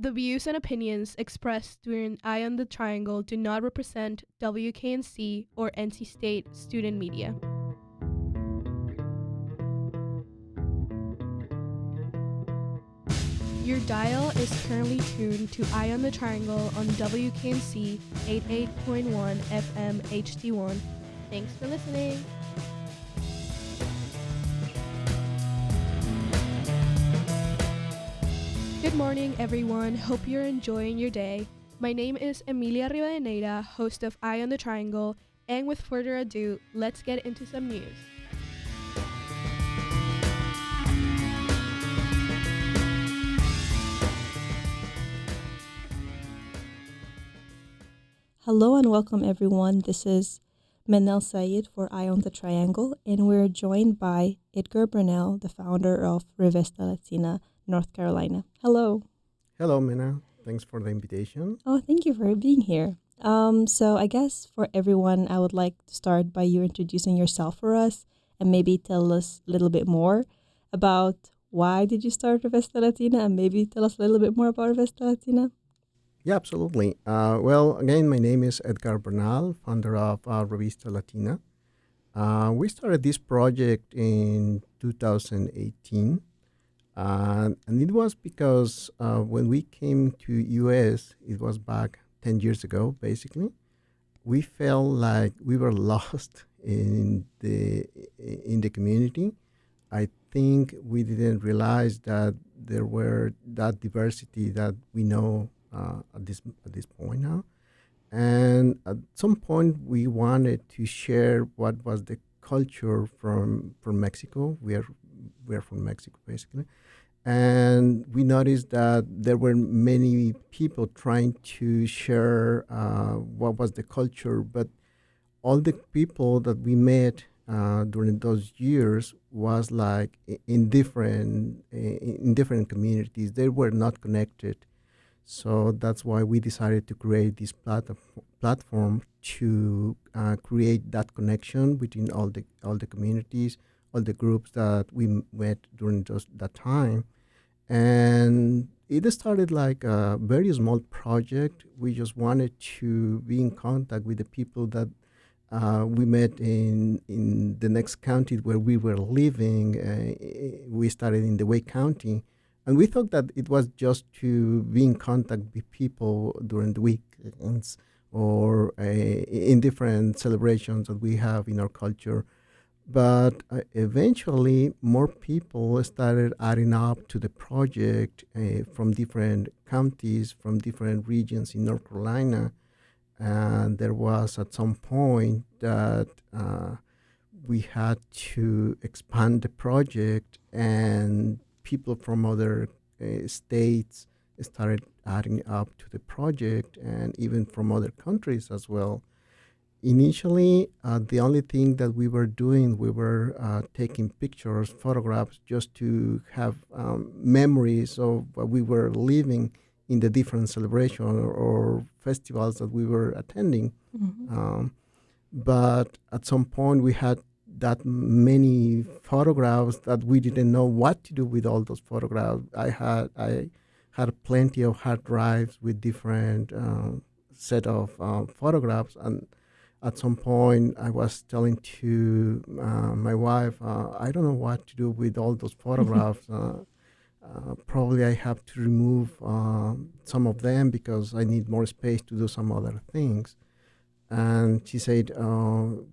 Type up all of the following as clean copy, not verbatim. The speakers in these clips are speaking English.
The views and opinions expressed during Eye on the Triangle do not represent WKNC or NC State student media. Your dial is currently tuned to Eye on the Triangle on WKNC 88.1 FM HD1. Thanks for listening. Good morning, everyone. Hope you're enjoying your day. My name is Emilia Rivadeneira, host of Eye on the Triangle, and with further ado, let's get into some news. Hello and welcome everyone. This is Menna Elsayed for Eye on the Triangle, and we're joined by Edgar Bernal, the founder of Revista Latina, North Carolina. Hello. Hello, Menna. Thanks for the invitation. Oh, thank you for being here. So I guess for everyone, I would like to start by you introducing yourself for us and maybe tell us a little bit more about why did you start Revista Latina, and maybe tell us a little bit more about Revista Latina. Yeah, absolutely. Well, again, my name is Edgar Bernal, founder of Revista Latina. We started this project in 2018, and it was because when we came to US, it was back 10 years ago, basically. We felt like we were lost in the community. I think we didn't realize that there were that diversity that we know at this point now. And at some point, we wanted to share what was the culture from Mexico. We are from Mexico, basically, and we noticed that there were many people trying to share what was the culture, but all the people that we met during those years was like in different communities. They were not connected, so that's why we decided to create this platform to create that connection between all the communities, all the groups that we met during that time. And it started like a very small project. We just wanted to be in contact with the people that we met in the next county where we were living. We started in the Wake County, and we thought that it was just to be in contact with people during the weekends or in different celebrations that we have in our culture. But eventually, more people started adding up to the project from different counties, from different regions in North Carolina. And there was at some point that we had to expand the project, and people from other states started adding up to the project, and even from other countries as well. Initially, the only thing that we were doing, we were taking pictures, photographs, just to have memories of what we were living in the different celebrations or festivals that we were attending. Mm-hmm. But at some point, we had that many photographs that we didn't know what to do with all those photographs. I had plenty of hard drives with different set of photographs, and at some point, I was telling to my wife, I don't know what to do with all those photographs. Probably I have to remove some of them because I need more space to do some other things. And she said,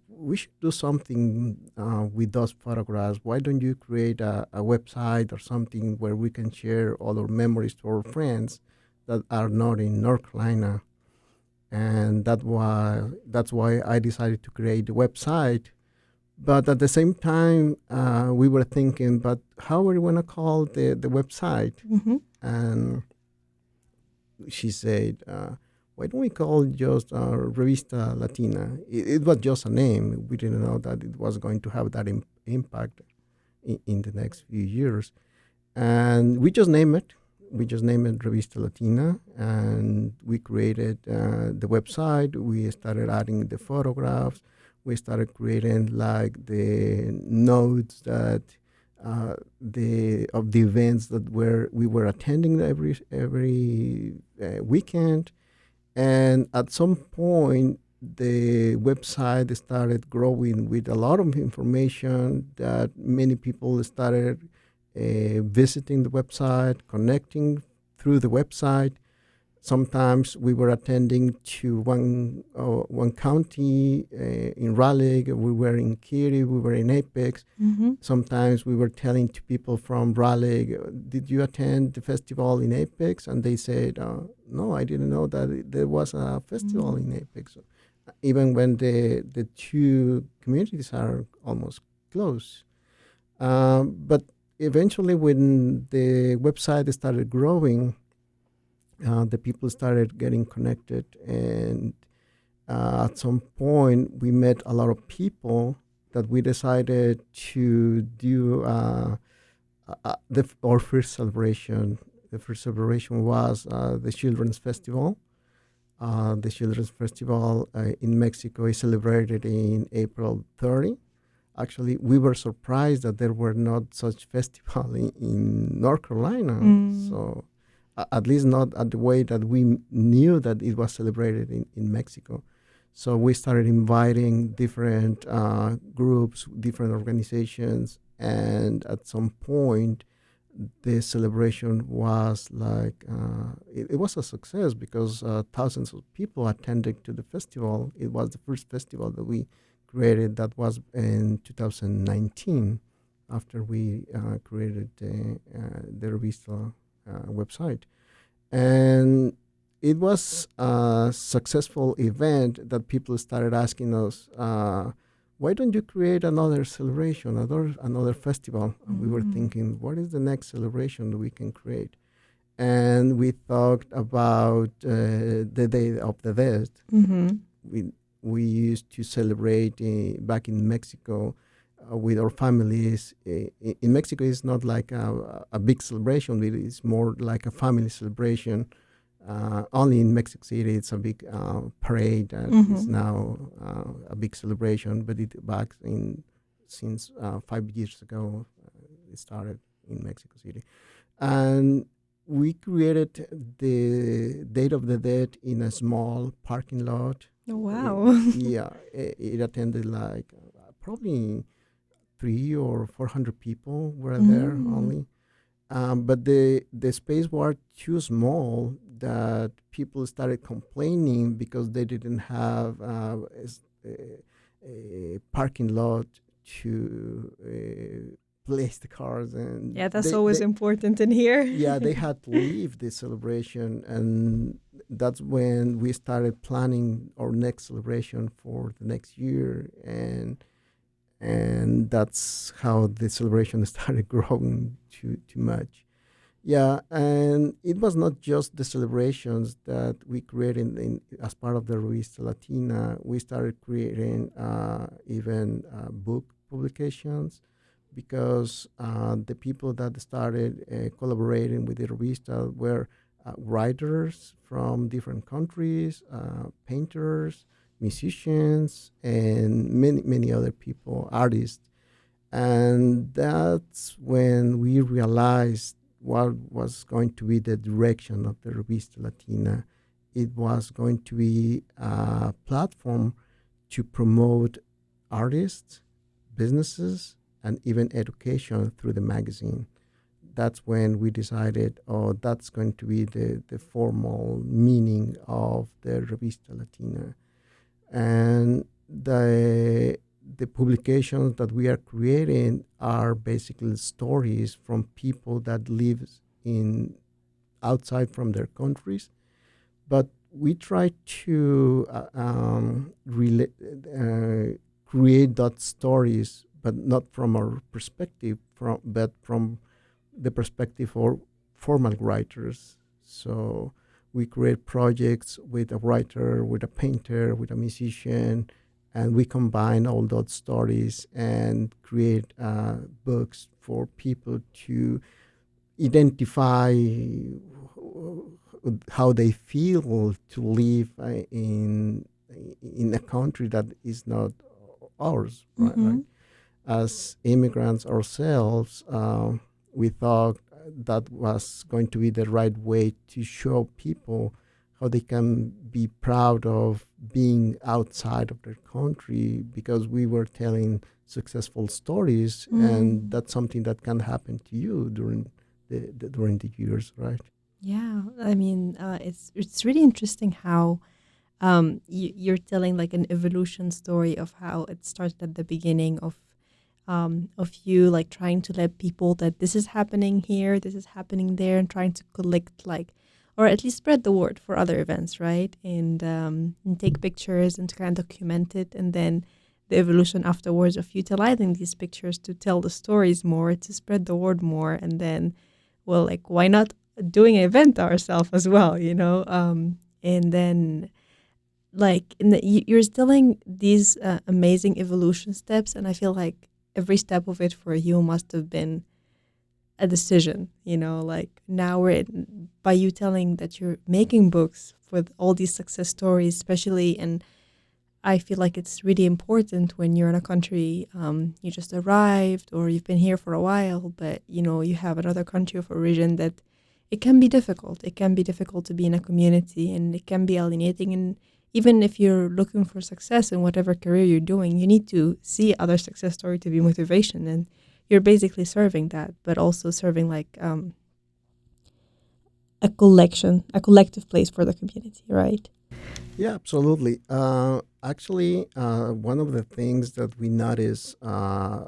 we should do something with those photographs. Why don't you create a website or something where we can share all our memories to our friends that are not in North Carolina? And that's why I decided to create the website. But at the same time, we were thinking, but how are we going to call the website? Mm-hmm. And she said, why don't we call it just Revista Latina? It was just a name. We didn't know that it was going to have that impact in the next few years. And we just named it. We just named it Revista Latina, and we created the website. We started adding the photographs. We started creating like the notes that the events that we were attending every weekend. And at some point, the website started growing with a lot of information that many people started visiting the website, connecting through the website. Sometimes we were attending to one county in Raleigh. We were in Kitty. We were in Apex. Mm-hmm. Sometimes we were telling to people from Raleigh, "Did you attend the festival in Apex?" And they said, "No, I didn't know that there was a festival in Apex." So, even when the two communities are almost close, but eventually, when the website started growing, the people started getting connected, and at some point we met a lot of people that we decided to do our first celebration. The first celebration was the Children's Festival. The Children's Festival in Mexico is celebrated in April 30. Actually, we were surprised that there were not such festival in North Carolina. So at least not at the way that we knew that it was celebrated in Mexico. So we started inviting different groups, different organizations, and at some point, the celebration was like, it was a success because thousands of people attended to the festival. It was the first festival that we created. That was in 2019 after we created the Revista website. And it was a successful event that people started asking us, why don't you create another celebration, another festival? And we were thinking, what is the next celebration that we can create? And we thought about the Day of the Dead. We used to celebrate back in Mexico with our families. In Mexico, it's not like a big celebration. It's more like a family celebration. Only in Mexico City, it's a big parade that is now a big celebration. But since 5 years ago, it started in Mexico City. And we created the Day of the Dead in a small parking lot. Oh, wow. It attended like probably 300 or 400 people were there only. But the space was too small that people started complaining because they didn't have a parking lot to place the cars. And Yeah, that's always important in here. Yeah, they had to leave the celebration, and that's when we started planning our next celebration for the next year, and that's how the celebration started growing too much. Yeah, and it was not just the celebrations that we created as part of the Revista Latina. We started creating even book publications because the people that started collaborating with the Revista were writers from different countries, painters, musicians, and many other people, artists. And that's when we realized what was going to be the direction of the Revista Latina. It was going to be a platform to promote artists, businesses, and even education through the magazine. That's when we decided, that's going to be the formal meaning of the Revista Latina. And the publications that we are creating are basically stories from people that live outside from their countries, but we try to create that stories, but not from our perspective, but from the perspective of formal writers. So we create projects with a writer, with a painter, with a musician, and we combine all those stories and create books for people to identify how they feel to live in a country that is not ours, right? as immigrants ourselves, we thought that was going to be the right way to show people how they can be proud of being outside of their country, because we were telling successful stories, and Mm. that's something that can happen to you during during the years, right? Yeah, I mean, it's really interesting how you're telling like an evolution story of how it started at the beginning of you like trying to let people that this is happening here, this is happening there, and trying to collect like, or at least spread the word for other events, right? And take pictures and to kind of document it, and then the evolution afterwards of utilizing these pictures to tell the stories more, to spread the word more, and then, well, like why not doing an event ourselves as well, you know? And then like you're telling these amazing evolution steps, and I feel like every step of it for you must have been a decision, you know, like now by you telling that you're making books with all these success stories, especially. And I feel like it's really important when you're in a country, you just arrived or you've been here for a while, but you know, you have another country of origin, that it can be difficult. It can be difficult to be in a community, and it can be alienating. And even if you're looking for success in whatever career you're doing, you need to see other success story to be motivation. And you're basically serving that, but also serving like a collective place for the community, right? Yeah, absolutely. Actually, one of the things that we noticed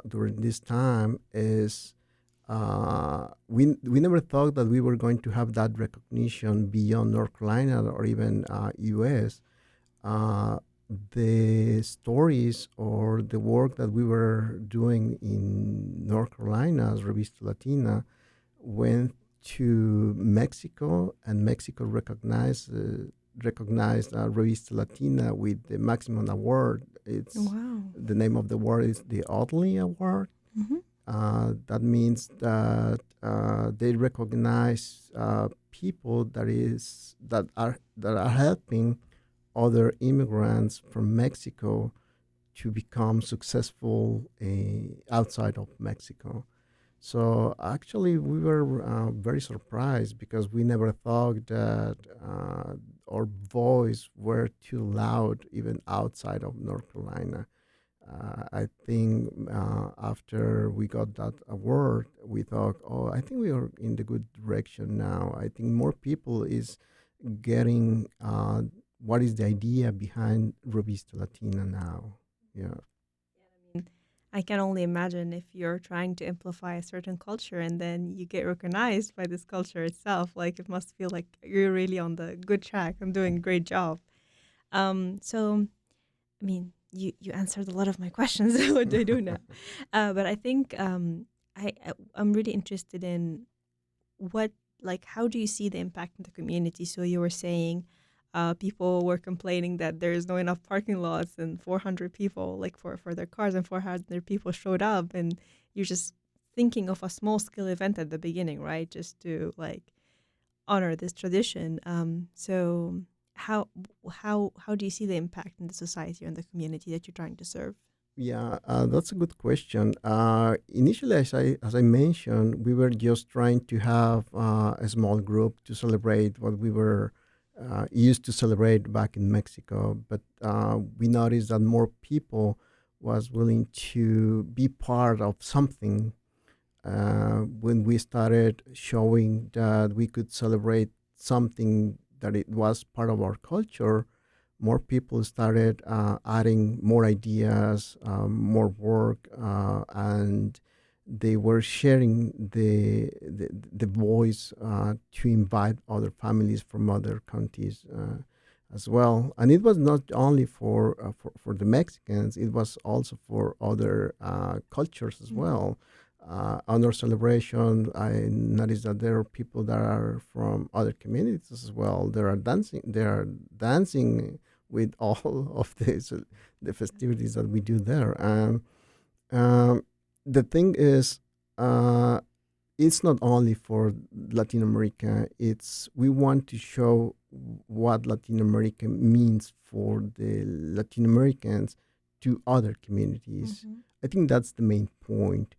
during this time is we never thought that we were going to have that recognition beyond North Carolina or even U.S. Uh, the stories or the work that we were doing in North Carolina as Revista Latina went to Mexico, and Mexico recognized Revista Latina with the maximum award. It's Wow. the name of the award is the Audley Award. Hmm. That means that they recognize people that are helping other immigrants from Mexico to become successful outside of Mexico. So actually, we were very surprised because we never thought that our voice were too loud even outside of North Carolina. I think after we got that award, we thought, oh, I think we are in the good direction now. I think more people is getting what is the idea behind Revista Latina now. Yeah. I can only imagine if you're trying to amplify a certain culture and then you get recognized by this culture itself. Like it must feel like you're really on the good track and doing a great job. So I mean, you answered a lot of my questions. What do I do now? But I think I'm really interested in what, like, how do you see the impact in the community? So you were saying people were complaining that there's no enough parking lots and 400 people, like, for their cars, and 400 people showed up. And you're just thinking of a small scale event at the beginning, right? Just to, like, honor this tradition. So how do you see the impact in the society or in the community that you're trying to serve? Yeah, that's a good question. Initially, as I mentioned, we were just trying to have a small group to celebrate what we were used to celebrate back in Mexico. But we noticed that more people was willing to be part of something when we started showing that we could celebrate something that it was part of our culture. More people started adding more ideas, more work, and they were sharing the voice to invite other families from other countries as well. And it was not only for the Mexicans; it was also for other cultures as Mhm. well. On our celebration, I noticed that there are people that are from other communities as well. They are dancing. They are dancing with all of the festivities that we do there. And um, the thing is, uh, it's not only for Latin America. It's we want to show what Latin America means for the Latin Americans to other communities. Mhm. I think that's the main point.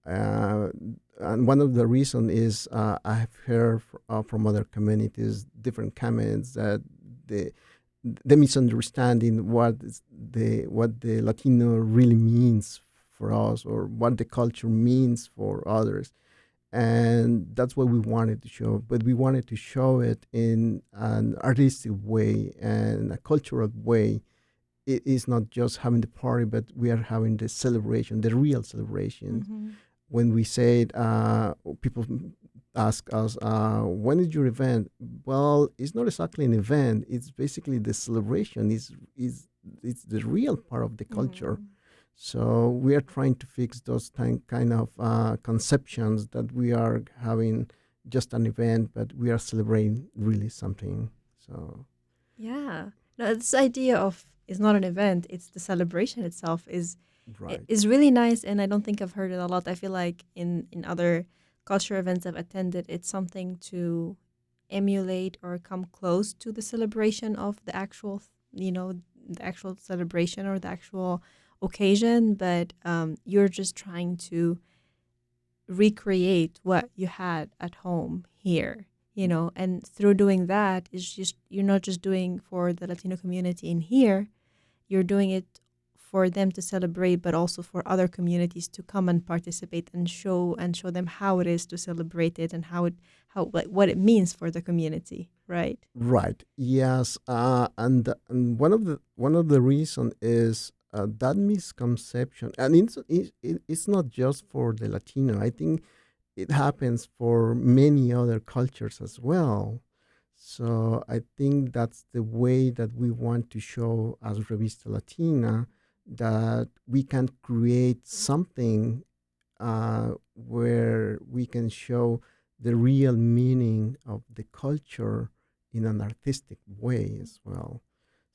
Uh, and one of the reason is I've heard from other communities different comments that the the misunderstanding what the Latino really means for us, or what the culture means for others, and that's what we wanted to show. But we wanted to show it in an artistic way and a cultural way. It is not just having the party, but we are having the celebration, the real celebration. Mhm. When we said, people ask us, when is your event? Well, it's not exactly an event. It's basically the celebration. Is it's the real part of the culture. Mhm. So we are trying to fix those kind of conceptions that we are having just an event, but we are celebrating really something. So Yeah. No, this idea of it's not an event, it's the celebration itself right, is really nice, and I don't think I've heard it a lot. I feel like in other culture events I've attended, it's something to emulate or come close to the celebration of the actual, the actual celebration or the actual occasion, but you're just trying to recreate what you had at home here, and through doing that is just you're not just doing for the Latino community in here, you're doing it for them to celebrate, but also for other communities to come and participate and show them how it is to celebrate it and how like what it means for the community, right? right, yes, and one of the reason is that misconception, and it's not just for the Latino. I think it happens for many other cultures as well. So I think that's the way that we want to show as Revista Latina, that we can create something where we can show the real meaning of the culture in an artistic way as well.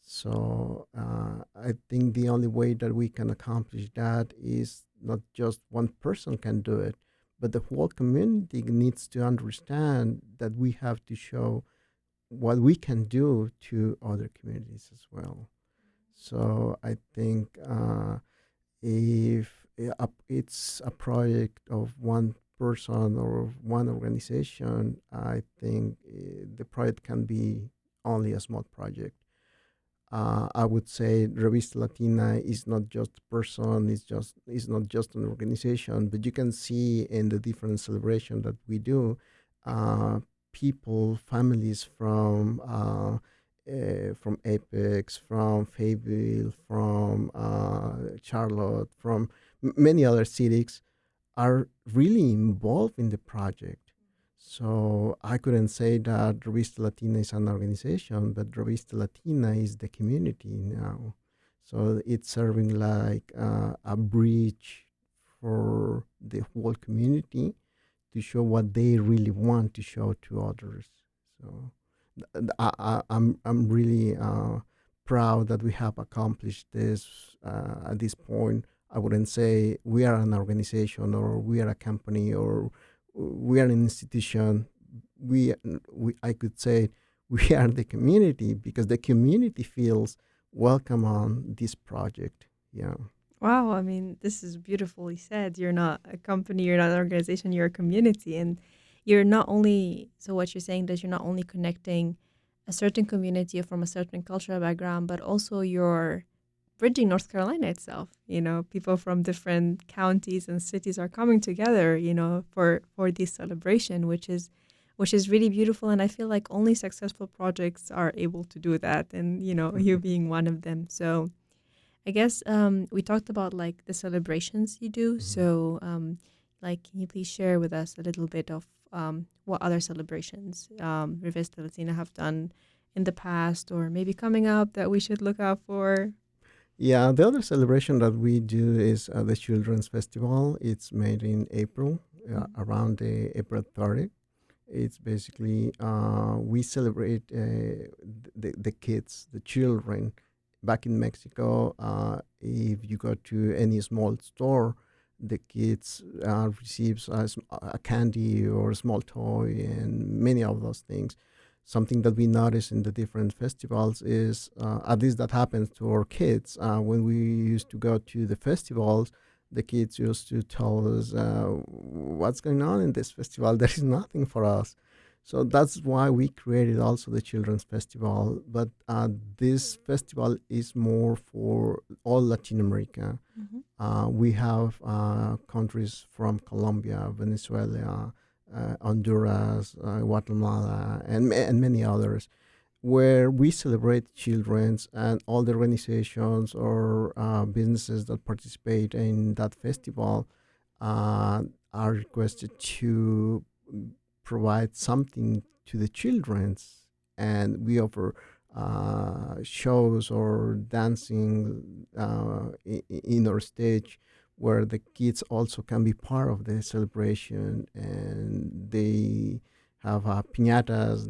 So I think the only way that we can accomplish that is not just one person can do it, but the whole community needs to understand that we have to show what we can do to other communities as well. So I think if it's a project of one person or one organization, I think the project can be only a small project. I would say Revista Latina is not just a person, it's not just an organization, but you can see in the different celebration that we do, uh, people, families from Apex, from Fayetteville, from Charlotte, from many other cities are really involved in the project. So I couldn't say that Revista Latina is an organization, but Revista Latina is the community now. So it's serving like a bridge for the whole community to show what they really want to show to others. So I'm really proud that we have accomplished this at this point. I wouldn't say we are an organization or we are a company or we are an institution. We, we I could say we are the community because the community feels welcome on this project. Yeah. Wow, I mean, this is beautifully said. You're not a company, you're not an organization, you're a community. And you're not only, so what you're saying that you're not only connecting a certain community from a certain cultural background, but also you're bridging North Carolina itself. People from different counties and cities are coming together, for this celebration, which is really beautiful. And I feel like only successful projects are able to do that. And, you being one of them. So I guess we talked about like the celebrations you do. Mhm. So, like, can you please share with us a little bit of what other celebrations Revista Latina have done in the past or maybe coming up that we should look out for? Yeah, the other celebration that we do is the Children's Festival. It's made in April, Mhm. around the April 30th. It's basically we celebrate the kids, the children. Back in Mexico, if you go to any small store, the kids receives a candy or a small toy and many of those things. something that we notice in the different festivals is, at least that happens to our kids. When we used to go to the festivals, the kids used to tell us, what's going on in this festival? There is nothing for us. So that's why we created also the Children's Festival. But this festival is more for all Latin America. Mm-hmm. We have countries from Colombia, Venezuela, Honduras, Guatemala, and many others, where we celebrate children's, and all the organizations or businesses that participate in that festival are requested to provide something to the children's, and we offer shows or dancing in our stage, where the kids also can be part of the celebration, and they have piñatas.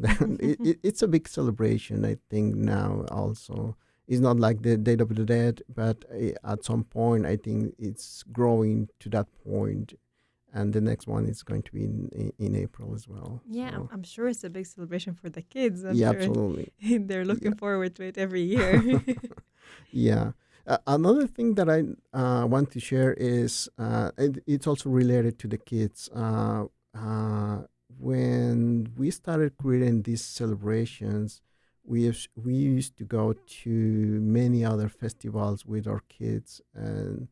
It's a big celebration, I think, now also. It's not like the Day of the Dead, but at some point, I think it's growing to that point, and the next one is going to be in April as well. Yeah, So, I'm sure it's a big celebration for the kids. I'm yeah, sure absolutely. they're Yeah. looking forward to it every year. Yeah. Another thing that I want to share is, it's also related to the kids. When we started creating these celebrations, we used to go to many other festivals with our kids, and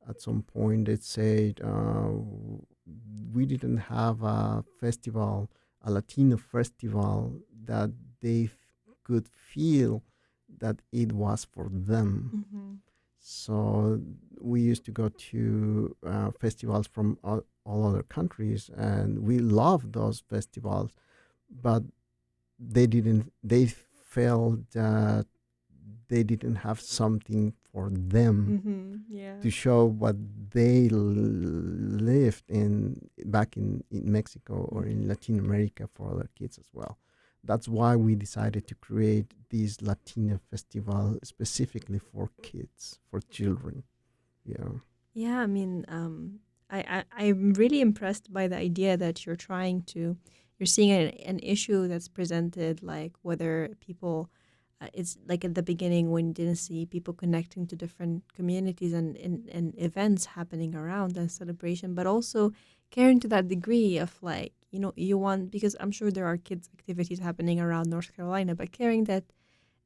at some point they said, we didn't have a festival, a Latino festival, that they could feel that it was for them. Mm-hmm. So we used to go to festivals from all other countries, and we loved those festivals, but they didn't. They felt that they didn't have something for them Mm-hmm. Yeah. to show what they lived in back in Mexico or in Latin America for other kids as well. That's why we decided to create this Latino festival specifically for kids, for children. Yeah. Yeah, I mean, I'm really impressed by the idea that you're seeing an issue that's presented, like whether people, it's like at the beginning when you didn't see people connecting to different communities and events happening around and celebration, but also caring to that degree of like, you want, because I'm sure there are kids' activities happening around North Carolina, but caring that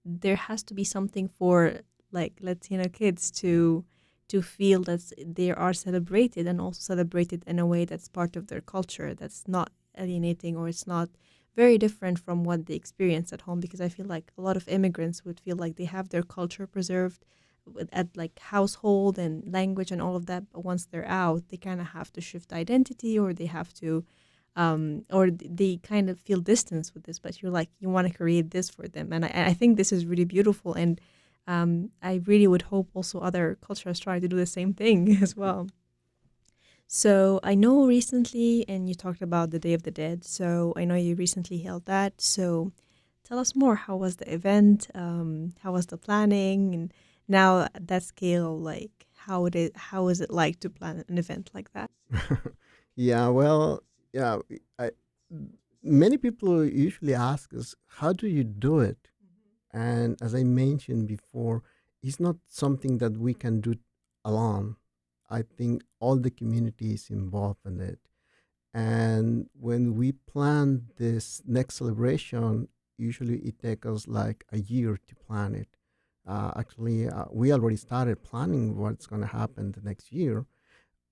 there has to be something for like Latino kids to feel that they are celebrated and also celebrated in a way that's part of their culture, that's not alienating or it's not very different from what they experience at home. Because I feel like a lot of immigrants would feel like they have their culture preserved at like household and language and all of that, but once they're out they kind of have to shift identity, or they have to they kind of feel distance with this, but you're like, you want to create this for them. And I think this is really beautiful. And I really would hope also other cultures try to do the same thing as well. So I know recently, and you talked about the Day of the Dead. So I know you recently held that. So tell us more. How was the event? How was the planning? And now at that scale, like how is it like to plan an event like that? Yeah. Well, yeah. Many people usually ask us, how do you do it? And as I mentioned before, it's not something that we can do alone. I think all the community is involved in it. And when we plan this next celebration, usually it takes us like a year to plan it. Actually, we already started planning what's going to happen the next year.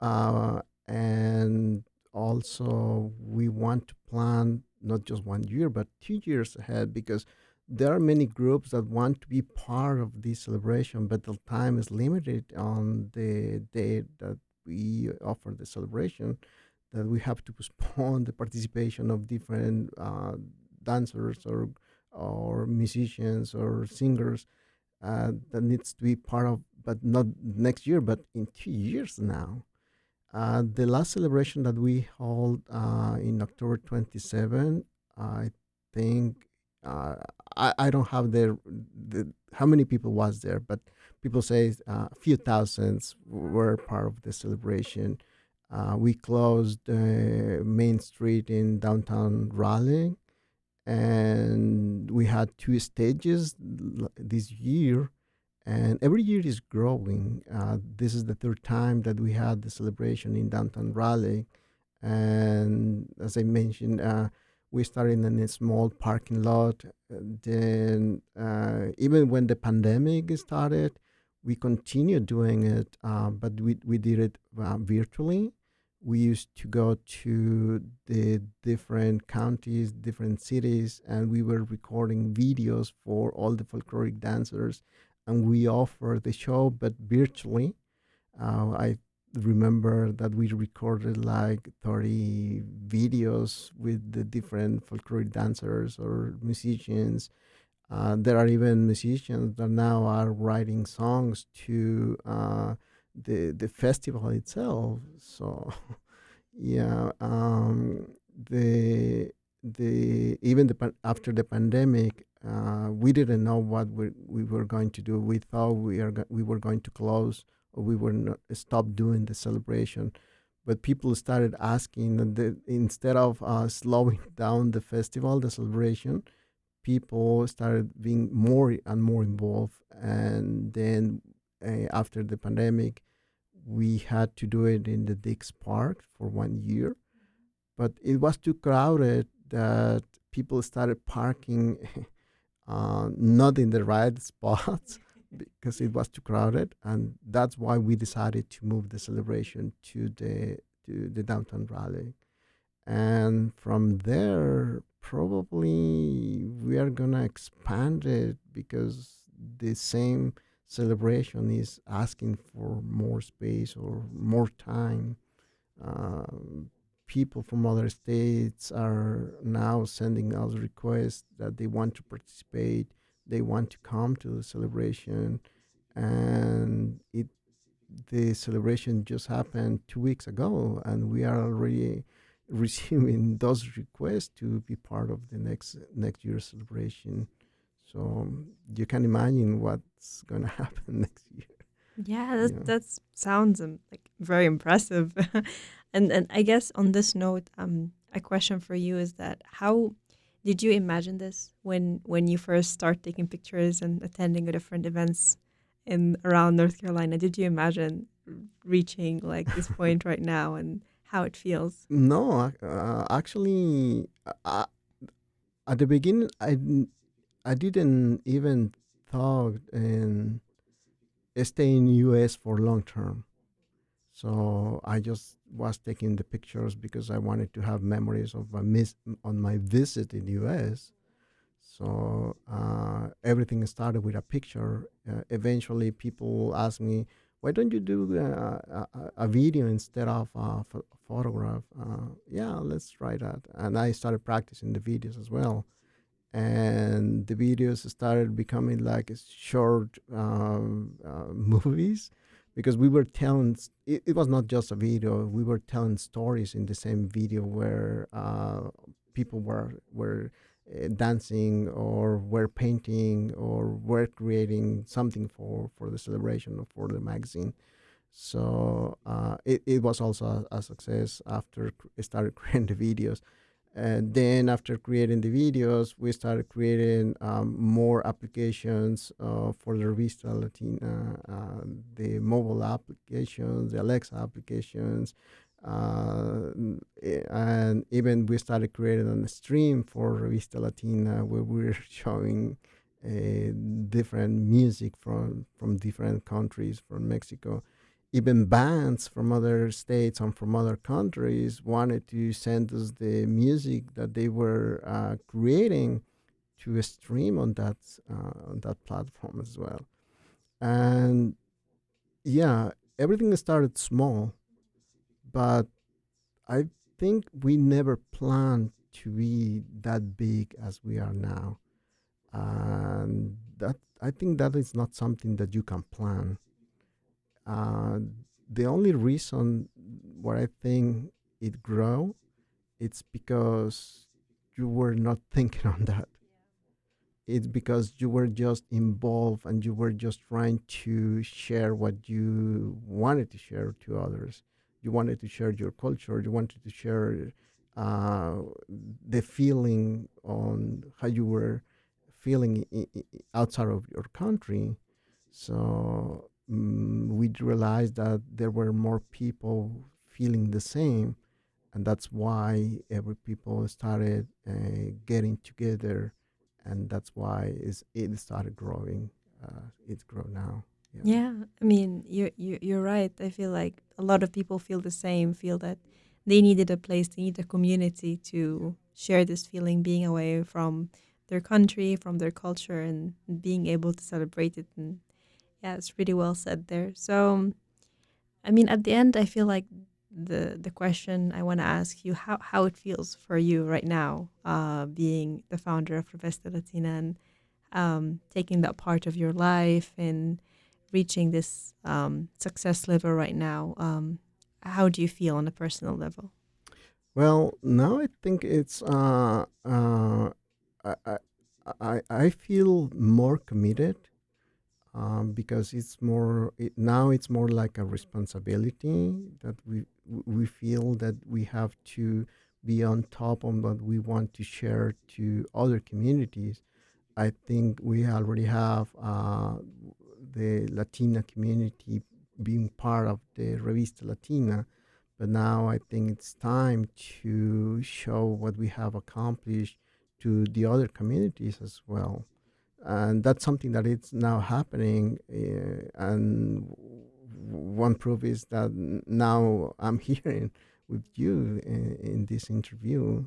And also, we want to plan not just 1 year, but 2 years ahead, because there are many groups that want to be part of this celebration, but the time is limited on the day that we offer the celebration, that we have to postpone the participation of different dancers or musicians or singers that needs to be part of, but not next year, but in 2 years now. The last celebration that we hold in October 27, I think, uh, I don't have the how many people was there, but people say a few thousands were part of the celebration. We closed the main street in downtown Raleigh, and we had two stages this year, and every year is growing. This is the third time that we had the celebration in downtown Raleigh, and as I mentioned, we started in a small parking lot. Then, even when the pandemic started, we continued doing it, but we did it virtually. We used to go to the different counties, different cities, and we were recording videos for all the folkloric dancers, and we offered the show, but virtually. I remember that we recorded like 30 videos with the different folkloric dancers or musicians. There are even musicians that now are writing songs to the festival itself. So yeah, the even after the pandemic, we didn't know what we were going to do. We thought we were going to close, or we were not, stop doing the celebration. But people started asking, and instead of slowing down the festival, the celebration, people started being more and more involved. And then after the pandemic, we had to do it in the Dix Park for 1 year, but it was too crowded that people started parking not in the right spots because it was too crowded, and that's why we decided to move the celebration to the downtown Raleigh. And from there, probably we are gonna expand it because the same celebration is asking for more space or more time. um, People from other states are now sending us requests that they want to participate, they want to come to the celebration, and the celebration just happened 2 weeks ago, and we are already receiving those requests to be part of the next year's celebration. So you can imagine what's gonna happen next year. Yeah, Yeah. that sounds like very impressive. And I guess on this note, a question for you is that how did you imagine this when you first start taking pictures and attending different events in around North Carolina? Did you imagine reaching like this point right now and how it feels? No, actually, at the beginning, I didn't even thought in stay in US for long term. So I just was taking the pictures because I wanted to have memories of on my visit in the US. So everything started with a picture. Eventually, people asked me, "Why don't you do a video instead of a photograph?" Yeah, let's try that. And I started practicing the videos as well, and the videos started becoming like short movies, because we were telling it was not just a video, we were telling stories in the same video where people were dancing or were painting or were creating something for the celebration or for the magazine. So it was also a success after started creating the videos. And then after creating the videos, we started creating more applications for the Revista Latina, the mobile applications, the Alexa applications, and even we started creating a stream for Revista Latina where we're showing different music from different countries, from Mexico. Even bands from other states and from other countries wanted to send us the music that they were creating to stream on that platform as well. And yeah, everything started small, but I think we never planned to be that big as we are now. And that I think that is not something that you can plan. Uh, the only reason why I think it grow, it's because you were not thinking on that. It's because you were just involved and you were just trying to share what you wanted to share to others. You wanted to share your culture. You wanted to share the feeling on how you were feeling outside of your country. So we realized that there were more people feeling the same, and that's why every people started getting together, and that's why it started growing. It's grown now. Yeah. Yeah, I mean, you're right. I feel like a lot of people feel the same, feel that they needed a place, they need a community to share this feeling, being away from their country, from their culture, and being able to celebrate it. And yeah, it's really well said there. So, I mean, at the end, I feel like the question I want to ask you how it feels for you right now, being the founder of Revista Latina and taking that part of your life and reaching this success level right now. How do you feel on a personal level? Well, now I think it's I, I I feel more committed because now it's more like a responsibility that we feel that we have to be on top of what we want to share to other communities. I think we already have the Latina community being part of the Revista Latina, but now I think it's time to show what we have accomplished to the other communities as well. And that's something that it's now happening. And one proof is that now I'm here with you in this interview.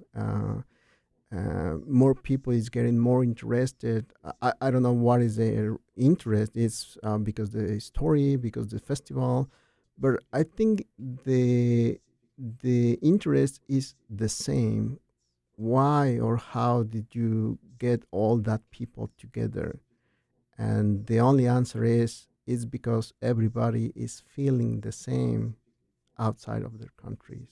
More people is getting more interested. I don't know what is their interest. It's because the story, because the festival, but I think the interest is the same. Why or how did you get all that people together? And the only answer is because everybody is feeling the same outside of their countries.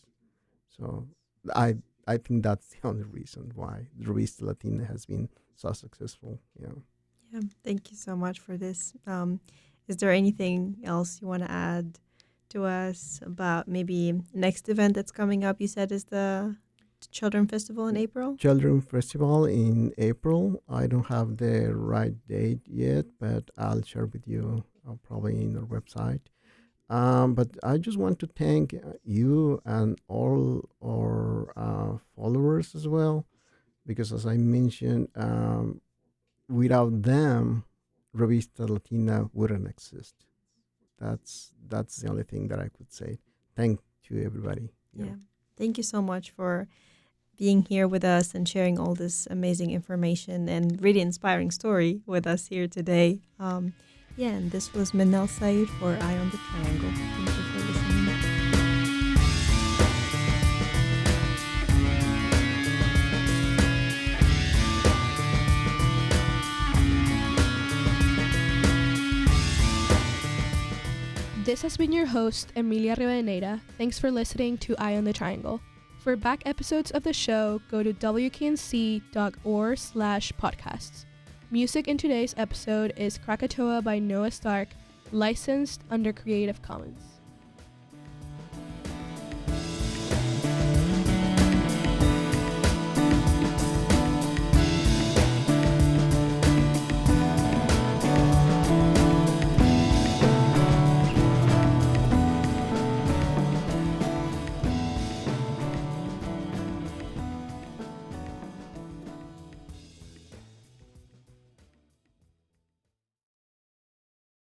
So I I think that's the only reason why the Revista Latina has been so successful. Yeah. Yeah, thank you so much for this. Is there anything else you want to add to us about maybe next event that's coming up? You said is the Children Festival in April? Children Festival in April. I don't have the right date yet, but I'll share with you probably in our website. But I just want to thank you and all our followers as well, because as I mentioned, without them, Revista Latina wouldn't exist. That's the only thing that I could say. Thank to everybody. Yeah. Thank you so much for being here with us and sharing all this amazing information and really inspiring story with us here today. Yeah, and this was Menna Elsayed for Eye on the Triangle. Thank you for listening. This has been your host, Emilia Rivadeneira. Thanks for listening to Eye on the Triangle. For back episodes of the show, go to wknc.org/podcasts. Music in today's episode is Krakatoa by Noah Stark, licensed under Creative Commons.